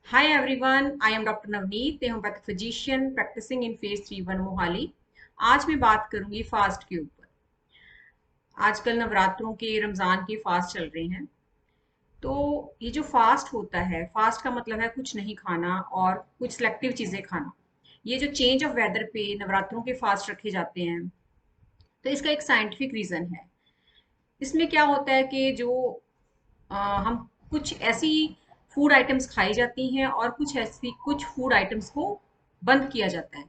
Hi everyone, I am Dr. Navneet, a homeopathic physician practicing in Phase 3-1 Mohali. आज मैं बात करूंगी फास्ट के ऊपर। आजकल नवरात्रों के रमजान के फास्ट चल रहे हैं। तो ये जो फास्ट होता है, फास्ट का मतलब है कुछ नहीं खाना और कुछ सिलेक्टिव चीजें खाना। ये जो चेंज ऑफ वेदर पे नवरात्रों के फास्ट रखे जाते हैं, तो इसका एक साइंटिफिक रीजन है। इसमें क्या होता है कि जो हम कुछ ऐसी फूड आइटम्स खाई जाती हैं और कुछ फूड आइटम्स को बंद किया जाता है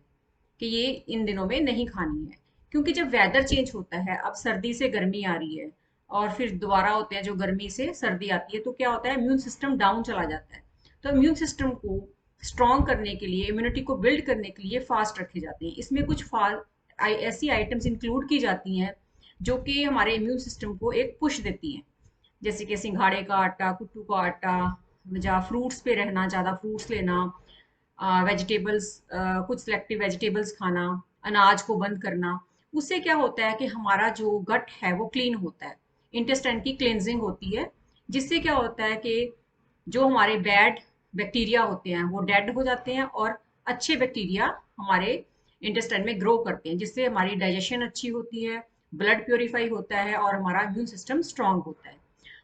कि ये इन दिनों में नहीं खानी है। क्योंकि जब वेदर चेंज होता है, अब सर्दी से गर्मी आ रही है और फिर दोबारा होते हैं जो गर्मी से सर्दी आती है, तो क्या होता है, इम्यून सिस्टम डाउन चला जाता है। तो इम्यून सिस्टम को स्ट्रॉन्ग करने के लिए, इम्यूनिटी को बिल्ड करने के लिए फास्ट रखे जाते हैं। इसमें कुछ ऐसी आइटम्स इंक्लूड की जाती हैं जो कि हमारे इम्यून सिस्टम को एक पुश देती हैं, जैसे कि सिंघाड़े का आटा, कुट्टू का आटा, या फ्रूट्स पे रहना, ज़्यादा फ्रूट्स लेना, वेजिटेबल्स, कुछ सिलेक्टिव वेजिटेबल्स खाना, अनाज को बंद करना। उससे क्या होता है कि हमारा जो गट है वो क्लीन होता है, इंटेस्टाइन की क्लेंजिंग होती है, जिससे क्या होता है कि जो हमारे बैड बैक्टीरिया होते हैं वो डेड हो जाते हैं और अच्छे बैक्टीरिया हमारे इंटेस्टाइन में ग्रो करते हैं, जिससे हमारी डाइजेशन अच्छी होती है, ब्लड प्योरीफाई होता है और हमारा इम्यून सिस्टम स्ट्रांग होता है।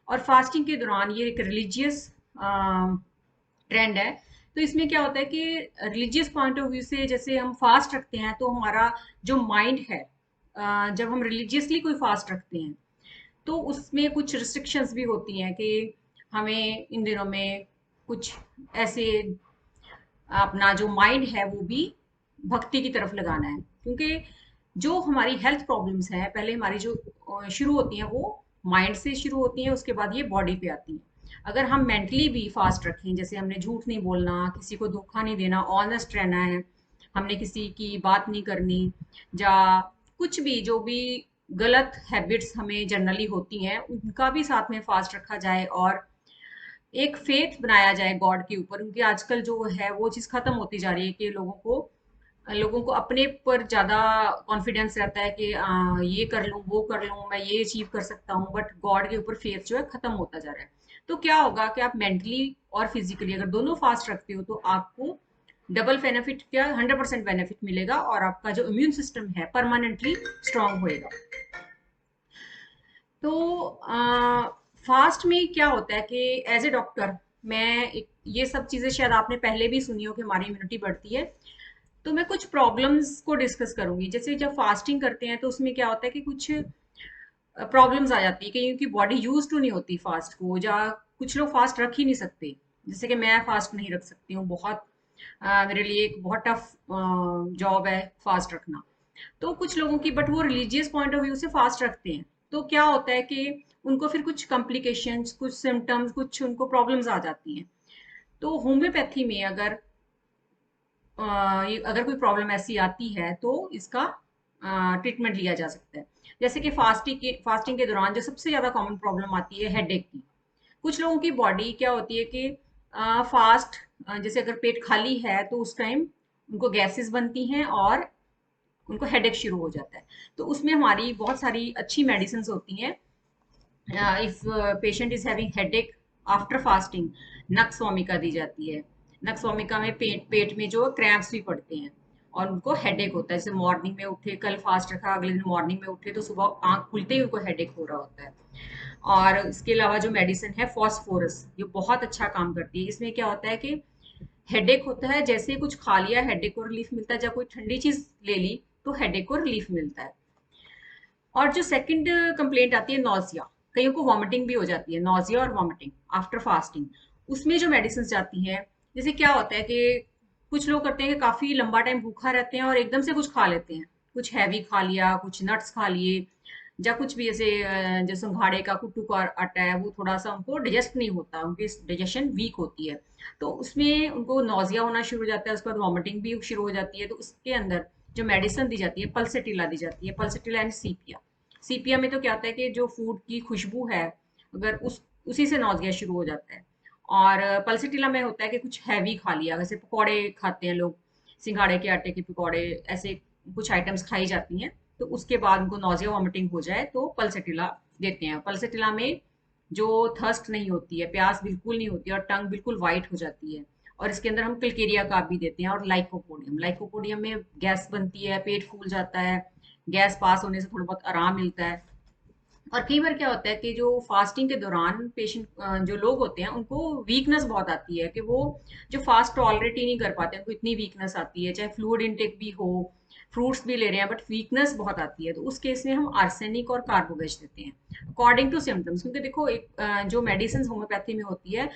और फास्टिंग के दौरान ये एक रिलीजियस ट्रेंड है। तो इसमें क्या होता है कि रिलीजियस पॉइंट ऑफ व्यू से जैसे हम फास्ट रखते हैं तो हमारा जो माइंड है, जब हम रिलीजियसली कोई फास्ट रखते हैं तो उसमें कुछ रिस्ट्रिक्शंस भी होती हैं कि हमें इन दिनों में कुछ ऐसे अपना जो माइंड है वो भी भक्ति की तरफ लगाना है। क्योंकि जो हमारी हेल्थ प्रॉब्लम्स हैं, पहले हमारी जो शुरू होती हैं वो माइंड से शुरू होती हैं, उसके बाद ये बॉडी पे आती हैं। अगर हम मेंटली भी फास्ट रखें, जैसे हमने झूठ नहीं बोलना, किसी को धोखा नहीं देना, ऑनेस्ट रहना है, हमने किसी की बात नहीं करनी, या कुछ भी जो भी गलत हैबिट्स हमें जनरली होती हैं उनका भी साथ में फास्ट रखा जाए और एक फेथ बनाया जाए गॉड के ऊपर। क्योंकि आजकल जो है वो चीज़ खत्म होती जा रही है कि लोगों को अपने पर ज़्यादा कॉन्फिडेंस रहता है कि ये कर लूँ, वो कर लूँ, मैं ये अचीव कर सकता हूँ, बट गॉड के ऊपर फेथ जो है खत्म होता जा रहा है। तो क्या होगा कि आप मेंटली और फिजिकली अगर दोनों फास्ट रखते हो तो आपको डबल बेनिफिट, क्या 100% बेनिफिट मिलेगा और आपका जो इम्यून सिस्टम है परमानेंटली स्ट्रांग होएगा। तो फास्ट में क्या होता है कि एज ए डॉक्टर ये सब चीज़ें शायद आपने पहले भी सुनी हो कि हमारी इम्यूनिटी बढ़ती है। तो मैं कुछ प्रॉब्लम्स को डिस्कस करूंगी। जैसे जब फास्टिंग करते हैं तो उसमें क्या होता है कि कुछ प्रॉब्लम्स आ जाती है कि क्योंकि बॉडी यूज टू नहीं होती फास्ट को, या कुछ लोग फास्ट रख ही नहीं सकते। जैसे कि मैं फास्ट नहीं रख सकती हूँ, बहुत मेरे लिए एक बहुत टफ जॉब है फास्ट रखना। तो कुछ लोगों की, बट वो रिलीजियस पॉइंट ऑफ व्यू से फास्ट रखते हैं। तो क्या होता है कि उनको फिर कुछ कॉम्प्लिकेशंस, कुछ सिम्टम्स, कुछ उनको प्रॉब्लम्स आ जाती हैं। तो होम्योपैथी में अगर कोई प्रॉब्लम ऐसी आती है तो इसका ट्रीटमेंट लिया जा सकता है। जैसे कि फास्टिंग के दौरान जो सबसे ज़्यादा कॉमन प्रॉब्लम आती है हेडेक की। कुछ लोगों की बॉडी क्या होती है कि फास्ट, जैसे अगर पेट खाली है तो उस टाइम उनको गैसेस बनती हैं और उनको हेडेक शुरू हो जाता है। तो उसमें हमारी बहुत सारी अच्छी मेडिसिन होती हैं। If patient is having headache after fasting, nux vomica दी जाती है। नक्स वोमिका में पेट पेट में जो क्रैम्प्स भी पड़ते हैं और उनको हेडेक होता है। जैसे मॉर्निंग में उठे, कल फास्ट रखा, अगले दिन मॉर्निंग में उठे तो सुबह आंख खुलते ही उनको हेडेक हो रहा होता है। और इसके अलावा जो मेडिसिन है फॉस्फोरस, ये बहुत अच्छा काम करती है। इसमें क्या होता है कि हेडेक होता है, जैसे ही कुछ खा लिया हेडेक को रिलीफ मिलता है, जब कोई ठंडी चीज ले ली तो हेडेक को रिलीफ मिलता है। और जो सेकंड कंप्लेंट आती है नौजिया, कईयों को वॉमिटिंग भी हो जाती है, नौजिया और वॉमिटिंग आफ्टर फास्टिंग। उसमें जो मेडिसिन जाती हैं, जैसे क्या होता है कि कुछ लोग करते हैं कि काफी लंबा टाइम भूखा रहते हैं और एकदम से कुछ खा लेते हैं, कुछ हैवी खा लिया, कुछ नट्स खा लिए, या कुछ भी ऐसे जो सिंघाड़े का, कुट्टू का आटा है, वो थोड़ा सा उनको डाइजेस्ट नहीं होता, उनकी डाइजेशन वीक होती है। तो उसमें उनको नौजिया होना शुरू हो जाता है, उसके बाद वॉमिटिंग भी शुरू हो जाती है। तो उसके अंदर जो मेडिसिन दी जाती है, पल्सेटिला दी जाती है, पल्सेटिला एंड सीपिया। सीपिया में तो क्या होता है कि जो फूड की खुशबू है, अगर उसी से नौजिया शुरू हो जाता है। और पल्सेटिला में होता है कि कुछ हैवी खा लिया, जैसे पकौड़े खाते हैं लोग, सिंघाड़े के आटे के पकौड़े, ऐसे कुछ आइटम्स खाई जाती हैं। तो उसके बाद उनको नौजिया वॉमिटिंग हो जाए तो पल्सेटिला देते हैं। पल्सेटिला में जो थर्स्ट नहीं होती है, प्यास बिल्कुल नहीं होती और टंग बिल्कुल वाइट हो जाती है, और इसके अंदर हम कलकेरिया काप भी देते हैं और लाइकोपोडियम। लाइकोपोडियम में गैस बनती है, पेट फूल जाता है, गैस पास होने से थोड़ा बहुत आराम मिलता है। और कई बार क्या होता है कि जो फास्टिंग के दौरान पेशेंट जो लोग होते हैं उनको वीकनेस बहुत आती है कि वो जो फास्ट टॉलरेट ही नहीं कर पाते, उनको इतनी वीकनेस आती है, चाहे फ्लूइड इनटेक भी हो, फ्रूट्स भी ले रहे हैं, बट वीकनेस बहुत आती है। तो उस केस में हम आर्सेनिक और कार्बोवेज देते हैं अकॉर्डिंग टू सिम्टम्स। क्योंकि देखो एक जो मेडिसिन होम्योपैथी में होती है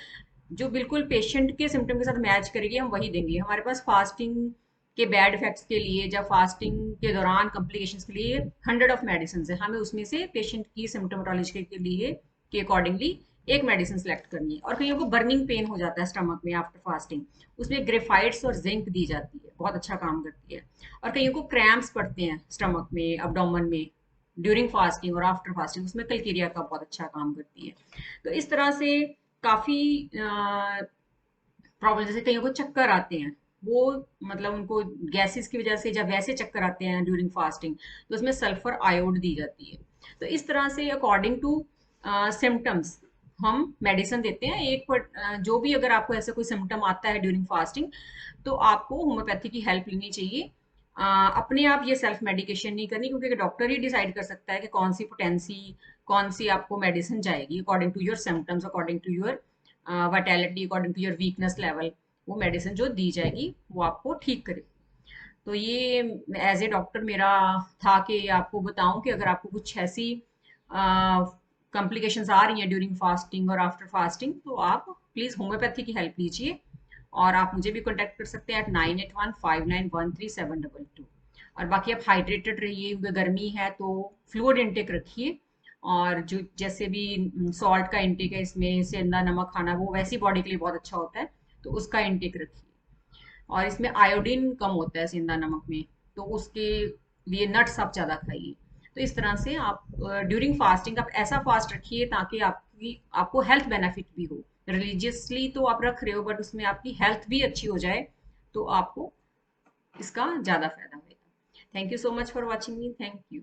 जो बिल्कुल पेशेंट के सिम्टम के साथ मैच करेगी हम वही देंगे। हमारे पास फास्टिंग के बैड इफेक्ट्स के लिए या फास्टिंग के दौरान कॉम्प्लिकेशंस के लिए 100 ऑफ मेडिसिन है, हमें उसमें से पेशेंट की सिम्टोमेटोलॉजी के लिए के अकॉर्डिंगली एक मेडिसिन सेलेक्ट करनी है। और कईयों को बर्निंग पेन हो जाता है स्टमक में आफ्टर फास्टिंग, उसमें ग्रेफाइट्स और जिंक दी जाती है, बहुत अच्छा काम करती है। और कईयों को क्रैम्प्स पड़ते हैं स्टमक में, अब्डोमन में, ड्यूरिंग फास्टिंग और आफ्टर फास्टिंग, उसमें कलकेरिया का बहुत अच्छा काम करती है। तो इस तरह से काफी प्रॉब्लम, जैसे कईयों को चक्कर आते हैं, वो मतलब उनको गैसेस की वजह से जब वैसे चक्कर आते हैं ड्यूरिंग फास्टिंग, तो उसमें सल्फर आयोड दी जाती है। तो इस तरह से अकॉर्डिंग टू सिम्टम्स हम मेडिसिन देते हैं। जो भी अगर आपको ऐसा कोई सिम्टम आता है ड्यूरिंग फास्टिंग, तो आपको होम्योपैथी की हेल्प लेनी चाहिए। अपने आप ये सेल्फ मेडिकेशन नहीं करनी, क्योंकि डॉक्टर ही डिसाइड कर सकता है कि कौन सी पोटेंसी, कौन सी आपको मेडिसिन जाएगी according to your symptoms, according to your vitality, according to your weakness level. वो मेडिसिन जो दी जाएगी वो आपको ठीक करेगी। तो ये एज ए डॉक्टर मेरा था कि आपको बताऊं कि अगर आपको कुछ ऐसी कॉम्प्लिकेशंस आ रही हैं ड्यूरिंग फास्टिंग और आफ्टर फास्टिंग, तो आप प्लीज़ होम्योपैथी की हेल्प लीजिए। और आप मुझे भी कॉन्टैक्ट कर सकते हैं एट 9815913722। और बाकी आप हाइड्रेटेड रहिए, क्योंकि गर्मी है तो फ्लूइड इनटेक रखिए। और जो जैसे भी सॉल्ट का इंटेक है, इसमें सेंधा नमक खाना वो वैसी बॉडी के लिए बहुत अच्छा होता है, तो उसका इंटेक रखिए। और इसमें आयोडीन कम होता है सेंधा नमक में, तो उसके लिए नट्स आप ज़्यादा खाइए। तो इस तरह से आप ड्यूरिंग फास्टिंग आप ऐसा फास्ट रखिए ताकि आपको हेल्थ बेनिफिट भी हो। रिलीजियसली तो आप रख रहे हो, बट उसमें आपकी हेल्थ भी अच्छी हो जाए, तो आपको इसका ज़्यादा फायदा होगा। Thank you so much for watching me. Thank you.